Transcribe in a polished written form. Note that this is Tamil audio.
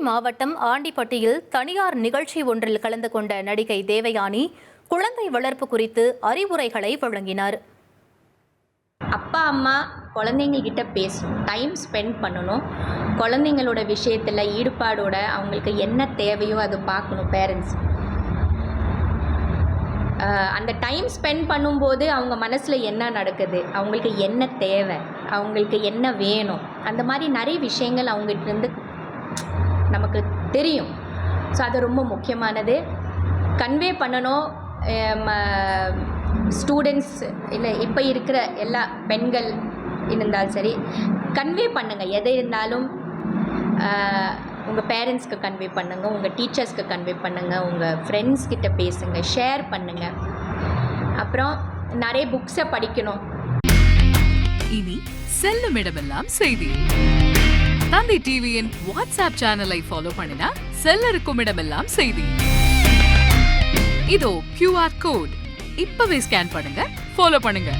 மாவட்டம் ஆண்டிப்பட்டியில் தனியார் நிகழ்ச்சி ஒன்றில் கலந்து கொண்ட நடிகை தேவயானி குழந்தை வளர்ப்பு குறித்து அறிவுரைகளை வழங்கினார். அப்பா அம்மா குழந்தைங்கக்கிட்ட பேசணும், டைம் ஸ்பெண்ட் பண்ணணும். குழந்தைங்களோட விஷயத்தில் ஈடுபாடோட அவங்களுக்கு என்ன தேவையோ அது பார்க்கணும். பேரண்ட்ஸ் அந்த டைம் ஸ்பெண்ட் பண்ணும்போது அவங்க மனசில் என்ன நடக்குது, அவங்களுக்கு என்ன தேவை, அவங்களுக்கு என்ன வேணும், அந்த மாதிரி நிறைய விஷயங்கள் அவங்ககிட்டருந்து நமக்கு தெரியும். ஸோ அது ரொம்ப முக்கியமானது. கன்வே பண்ணணும். ஸ்டூடெண்ட்ஸ் இல்லை இப்போ இருக்கிற எல்லா பெண்கள் இருந்தாலும் சரி, கன்வே பண்ணுங்கள். எதை இருந்தாலும் உங்கள் பேரண்ட்ஸ்க்கு கன்வே பண்ணுங்கள், உங்கள் டீச்சர்ஸ்க்கு கன்வே பண்ணுங்கள், உங்கள் ஃப்ரெண்ட்ஸ் கிட்ட பேசுங்க, ஷேர் பண்ணுங்கள். அப்புறம் நிறைய புக்ஸை படிக்கணும். இனி செல்லும் இடமெல்லாம் செய்தி. தந்தி டிவியின் வாட்ஸ்அப் சேனலை ஃபாலோ பண்ணினா செல்ல இருக்கும் இடமெல்லாம் செய்தி. இதோ QR கோட் இப்பவே ஸ்கேன் பண்ணுங்க, ஃபாலோ பண்ணுங்க.